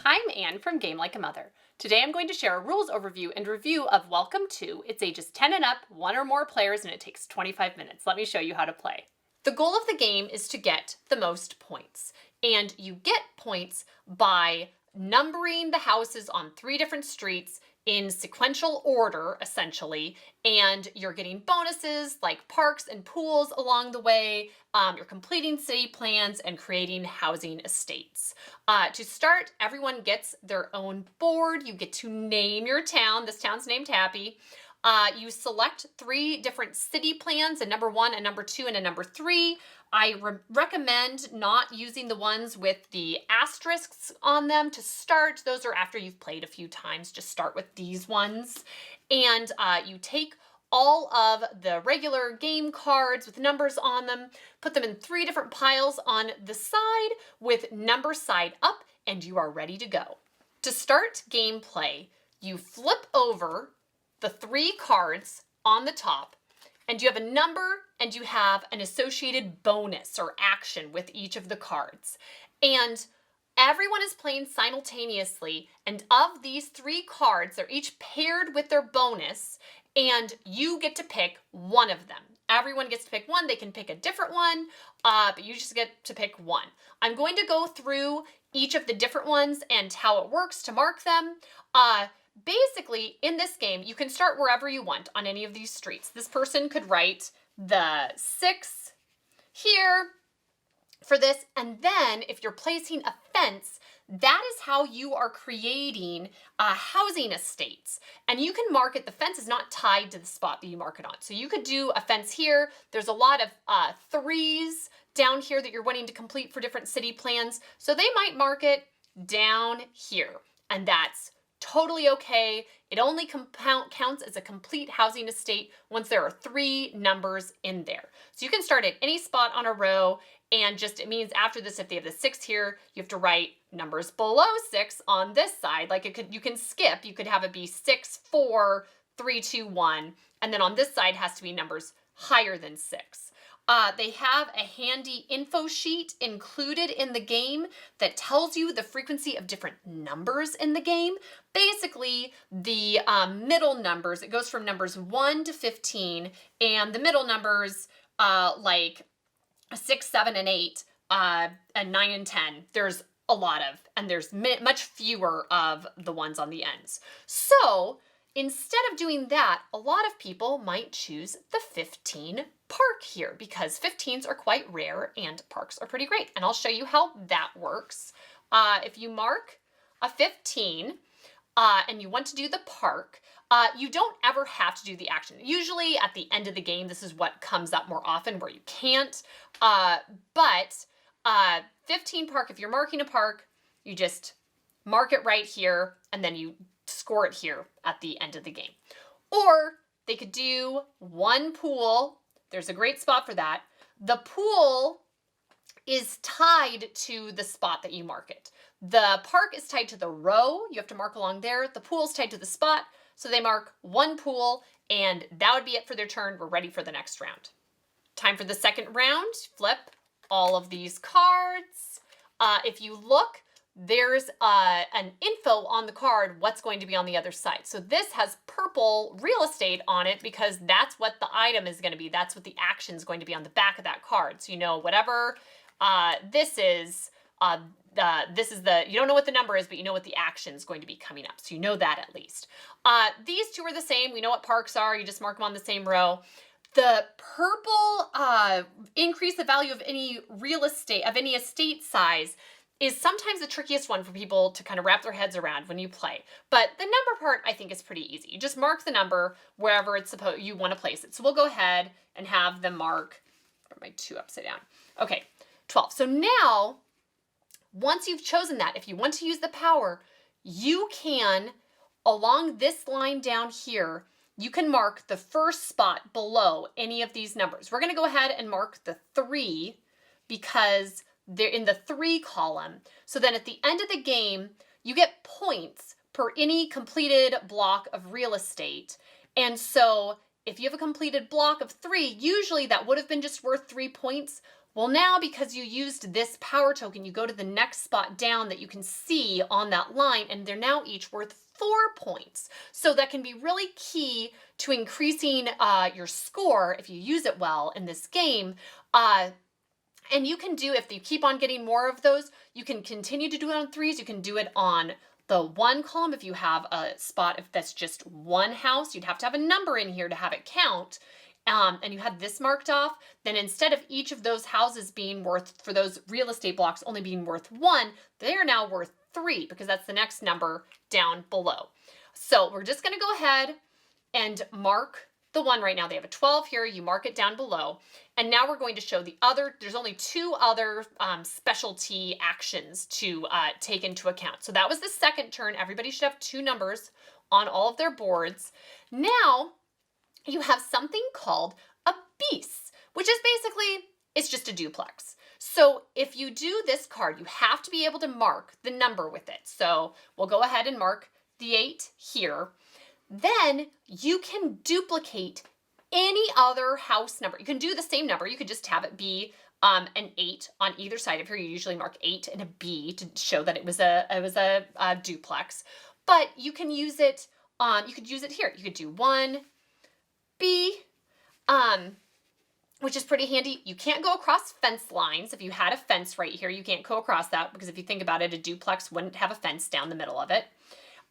Hi, I'm Anne from Game Like a Mother. Today I'm going to share a rules overview and review of Welcome to. It's ages 10 and up, one or more players, and it takes 25 minutes. Let me show you how to play. The goal of the game is to get the most points, and you get points by numbering the houses on 3 different streets in sequential order, essentially, and you're getting bonuses like parks and pools along the way. You're completing city plans and creating housing estates. To start, everyone gets their own board. You get to name your town. This town's named Happy. You select 3 different city plans, a number 1, a number 2, and a number 3. I recommend not using the ones with the asterisks on them to start. Those are after you've played a few times. Just start with these ones. And you take all of the regular game cards with numbers on them, put them in 3 different piles on the side with number side up, and you are ready to go. To start gameplay, you flip over the 3 cards on the top, and you have a number and you have an associated bonus or action with each of the cards. And everyone is playing simultaneously, and of these 3 cards, they're each paired with their bonus, and you get to pick one of them. Everyone gets to pick one. They can pick a different one, but you just get to pick one. I'm going to go through each of the different ones and how it works to mark them. Basically, in this game, you can start wherever you want on any of these streets. This person could write the 6 here for this, and then if you're placing a fence, that is how you are creating housing estates. And you can mark it, the fence is not tied to the spot that you mark it on. So you could do a fence here. There's a lot of 3s down here that you're wanting to complete for different city plans. So they might mark it down here, and that's totally okay. It only counts as a complete housing estate once there are 3 numbers in there. So you can start at any spot on a row, and just it means after this, if they have the 6 here, you have to write numbers below 6 on this side. Like you can skip. You could have it be 6, 4, 3, 2, 1, and then on this side has to be numbers higher than 6. They have a handy info sheet included in the game that tells you the frequency of different numbers in the game. Basically, the middle numbers, it goes from numbers 1 to 15, and the middle numbers like 6, 7, and 8, and 9 and 10, there's a lot of, and there's much fewer of the ones on the ends. So instead of doing that, a lot of people might choose the 15 park here because 15s are quite rare and parks are pretty great. And I'll show you how that works. If you mark a 15 and you want to do the park, you don't ever have to do the action. Usually at the end of the game, this is what comes up more often where you can't. But 15 park, if you're marking a park, you just mark it right here and then you score it here at the end of the game. Or they could do 1 pool. There's a great spot for that. The pool is tied to the spot that you mark it. The park is tied to the row. You have to mark along there. The pool is tied to the spot. So they mark 1 pool, and that would be it for their turn. We're ready for the next round. Time for the second round. Flip all of these cards. If you look, there's an info on the card what's going to be on the other side. So this has purple real estate on it because that's what the item is going to be. That's what the action is going to be on the back of that card. So you know whatever this is, you don't know what the number is, but you know what the action is going to be coming up. So you know that at least. These 2 are the same. We know what parks are. You just mark them on the same row. The purple increase the value of any real estate, of any estate size, is sometimes the trickiest one for people to kind of wrap their heads around when you play. But the number part, I think, is pretty easy. You just mark the number wherever it's you want to place it. So we'll go ahead and have them mark, put my 2 upside down. Okay, 12. So now, once you've chosen that, if you want to use the power, you can, along this line down here, you can mark the first spot below any of these numbers. We're going to go ahead and mark the 3 because they're in the 3 column. So then at the end of the game, you get points per any completed block of real estate. And so if you have a completed block of 3, usually that would have been just worth 3 points. Well, now because you used this power token, you go to the next spot down that you can see on that line, and they're now each worth 4 points. So that can be really key to increasing your score if you use it well in this game. And you can do, if you keep on getting more of those, you can continue to do it on 3s. You can do it on the 1 column. If you have a spot, if that's just 1 house, you'd have to have a number in here to have it count. And you had this marked off, then instead of each of those houses being worth, for those real estate blocks only being worth 1, they are now worth 3 because that's the next number down below. So we're just going to go ahead and mark the 1 right now. They have a 12 here. You mark it down below. And now we're going to show the other, there's only 2 other specialty actions to take into account. So that was the second turn. Everybody should have 2 numbers on all of their boards. Now, you have something called a bis, which is basically, it's just a duplex. So if you do this card, you have to be able to mark the number with it. So we'll go ahead and mark the 8 here. Then you can duplicate any other house number. You can do the same number. You could just have it be an 8 on either side of here. You usually mark 8 and a B to show that it was a duplex. But you can use it, you could use it here. You could do 1, B, which is pretty handy. You can't go across fence lines. If you had a fence right here, you can't go across that because if you think about it, a duplex wouldn't have a fence down the middle of it.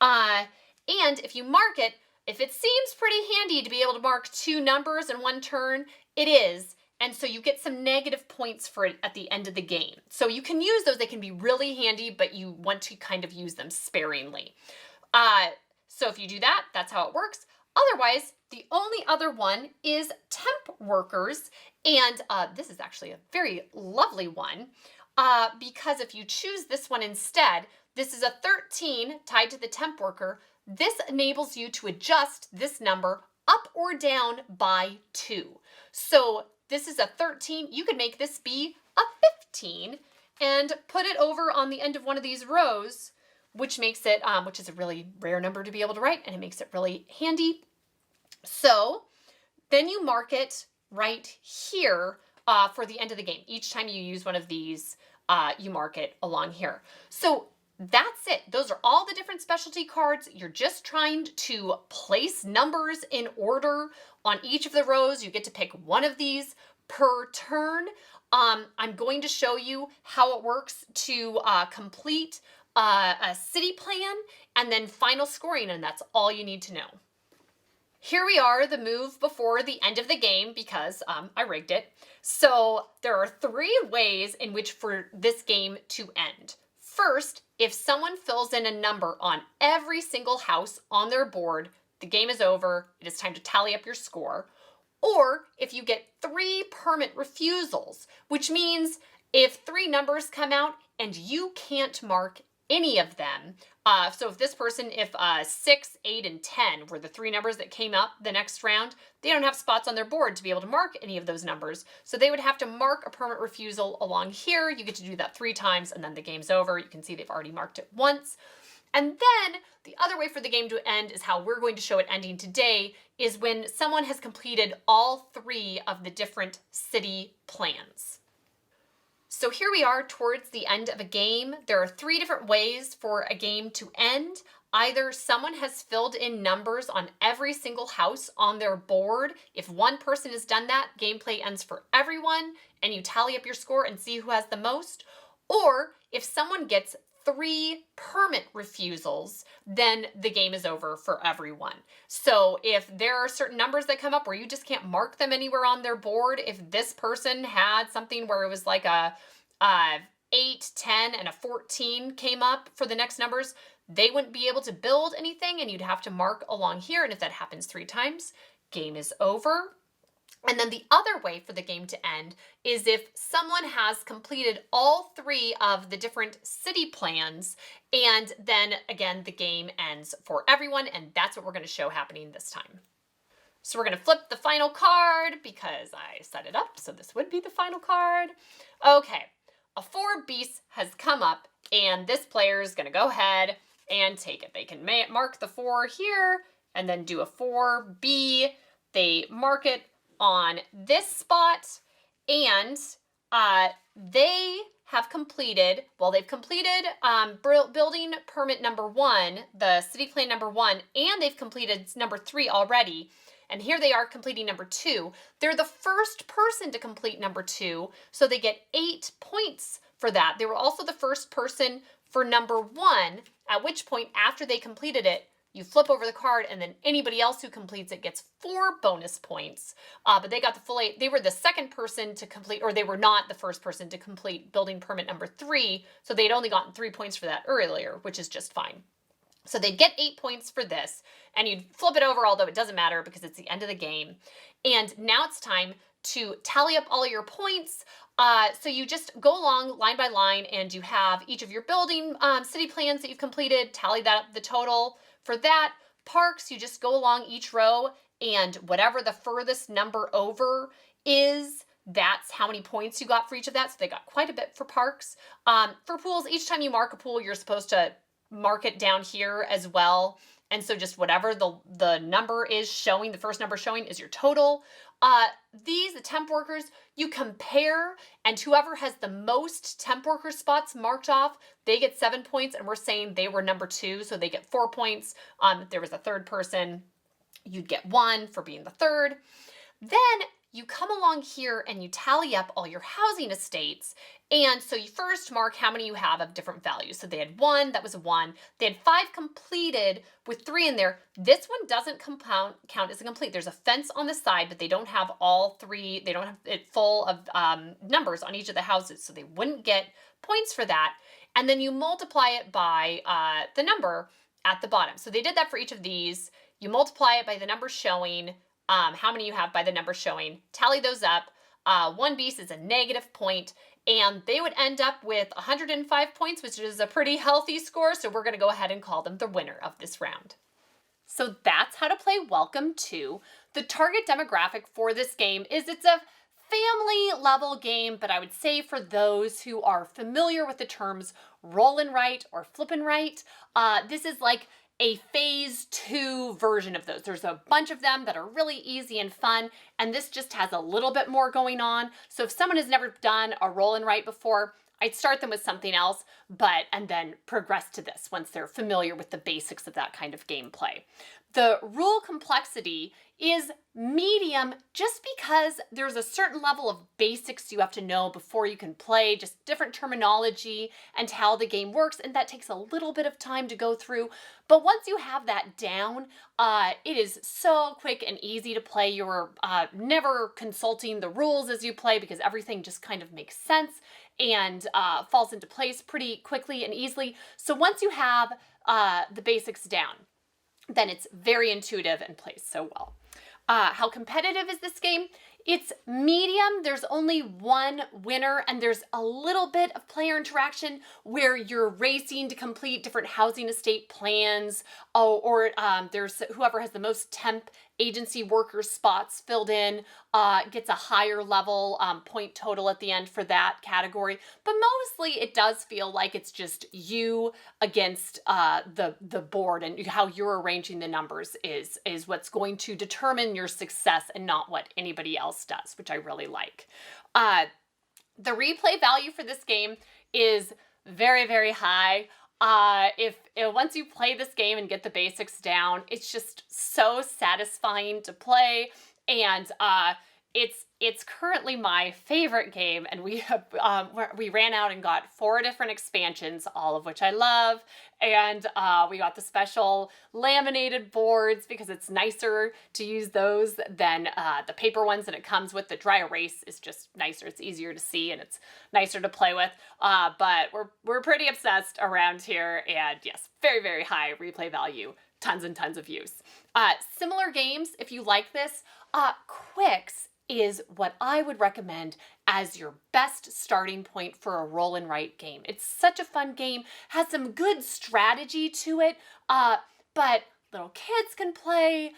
And if you mark it, if it seems pretty handy to be able to mark 2 numbers in 1 turn, it is. And so you get some negative points for it at the end of the game. So you can use those. They can be really handy, but you want to kind of use them sparingly. So if you do that, that's how it works. Otherwise, the only other one is temp workers. And this is actually a very lovely one because if you choose this one instead, this is a 13 tied to the temp worker. This enables you to adjust this number up or down by 2. So this is a 13. You could make this be a 15 and put it over on the end of one of these rows, which makes it, which is a really rare number to be able to write, and it makes it really handy. So then you mark it right here for the end of the game. Each time you use one of these, you mark it along here. So that's it. Those are all the different specialty cards. You're just trying to place numbers in order on each of the rows. You get to pick one of these per turn. I'm going to show you how it works to complete a city plan and then final scoring, and that's all you need to know. Here we are, the move before the end of the game because I rigged it. So there are 3 ways in which for this game to end. First, if someone fills in a number on every single house on their board, the game is over. It is time to tally up your score. Or if you get 3 permit refusals, which means if 3 numbers come out and you can't mark any of them. So if this person, if 6, 8, and 10 were the 3 numbers that came up the next round, they don't have spots on their board to be able to mark any of those numbers. So they would have to mark a permit refusal along here. You get to do that 3 times and then the game's over. You can see they've already marked it once. And then the other way for the game to end is how we're going to show it ending today, is when someone has completed all 3 of the different city plans. So here we are towards the end of a game. There are 3 different ways for a game to end. Either someone has filled in numbers on every single house on their board. If one person has done that, gameplay ends for everyone, and you tally up your score and see who has the most. Or if someone gets 3 permit refusals, then the game is over for everyone. So if there are certain numbers that come up where you just can't mark them anywhere on their board, if this person had something where it was like a 8, 10, and a 14 came up for the next numbers, they wouldn't be able to build anything and you'd have to mark along here. And if that happens 3 times, game is over. And then the other way for the game to end is if someone has completed all 3 of the different city plans, and then again, the game ends for everyone, and that's what we're going to show happening this time. So we're going to flip the final card because I set it up, so this would be the final card. Okay, a 4 bis has come up, and this player is going to go ahead and take it. They can mark the 4 here, and then do a 4B. They mark it on this spot, and they have completed, well, they've completed building permit number 1, the city plan number 1, and they've completed number 3 already. And here they are completing number 2. They're the first person to complete number 2, so they get 8 points for that. They were also the first person for number 1, at which point, after they completed it, you flip over the card, and then anybody else who completes it gets 4 bonus points. But they got the full 8. They were the second person to complete, or they were not the first person to complete building permit number 3, so they'd only gotten 3 points for that earlier, which is just fine. So they'd get 8 points for this, and you'd flip it over, although it doesn't matter because it's the end of the game. And now it's time to tally up all your points. So you just go along line by line, and you have each of your building city plans that you've completed, tally that up, the total. For that, parks, you just go along each row, and whatever the furthest number over is, that's how many points you got for each of that. So they got quite a bit for parks. For pools, each time you mark a pool, you're supposed to mark it down here as well. And so just whatever the number is showing, the first number showing is your total. The temp workers, you compare, and whoever has the most temp worker spots marked off, they get 7 points, and we're saying they were number 2, so they get 4 points. If there was a third person, you'd get 1 for being the third. Then you come along here and you tally up all your housing estates. And so you first mark how many you have of different values. So they had 1, that was a 1. They had 5 completed with 3 in there. This one doesn't count as a complete. There's a fence on the side, but they don't have all 3. They don't have it full of numbers on each of the houses, so they wouldn't get points for that. And then you multiply it by the number at the bottom. So they did that for each of these. You multiply it by the number showing, how many you have by the number showing, tally those up. One beast is a negative point, and they would end up with 105 points, which is a pretty healthy score, so we're going to go ahead and call them the winner of this round. So that's how to play Welcome to. The target demographic for this game is it's a family level game, but I would say for those who are familiar with the terms roll and write or flip and write, this is like a phase 2 version of those. There's a bunch of them that are really easy and fun, and this just has a little bit more going on. So if someone has never done a roll and write before, I'd start them with something else, and then progress to this once they're familiar with the basics of that kind of gameplay. The rule complexity is medium just because there's a certain level of basics you have to know before you can play, just different terminology and how the game works, and that takes a little bit of time to go through. But once you have that down, it is so quick and easy to play. You're never consulting the rules as you play because everything just kind of makes sense and falls into place pretty quickly and easily. So once you have the basics down, then it's very intuitive and plays so well. How competitive is this game? It's medium. There's only one winner, and there's a little bit of player interaction where you're racing to complete different housing estate plans, or there's whoever has the most temp agency worker spots filled in gets a higher level point total at the end for that category. But mostly it does feel like it's just you against the board, and how you're arranging the numbers is what's going to determine your success and not what anybody else does, which I really like. The replay value for this game is very, very high. Once you play this game and get the basics down, it's just so satisfying to play, and it's currently my favorite game, and we ran out and got 4 different expansions, all of which I love, and we got the special laminated boards because it's nicer to use those than the paper ones that it comes with. The dry erase is just nicer, it's easier to see, and it's nicer to play with, but we're pretty obsessed around here, and yes, very, very high replay value, tons and tons of use. Similar games, if you like this, Quicks is what I would recommend as your best starting point for a roll and write game. It's such a fun game, has some good strategy to it, but little kids can play,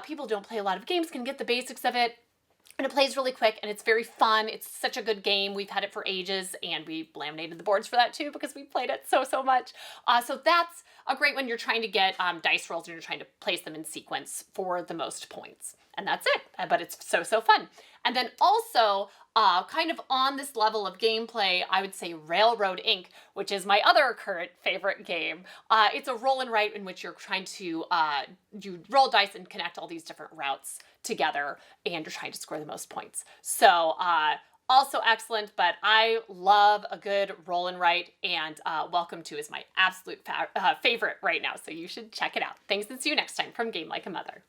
people who don't play a lot of games can get the basics of it, and it plays really quick, and it's very fun. It's such a good game. We've had it for ages, and we laminated the boards for that too because we played it so much. So that's a great one. You're trying to get dice rolls, and you're trying to place them in sequence for the most points. And that's it. but it's so, so fun. And then also, kind of on this level of gameplay, I would say Railroad Inc., which is my other current favorite game. It's a roll and write in which you're trying to, you roll dice and connect all these different routes together, and you're trying to score the most points. So, also excellent, but I love a good roll and write, and Welcome To is my absolute favorite right now, so you should check it out. Thanks, and see you next time from Game Like a Mother.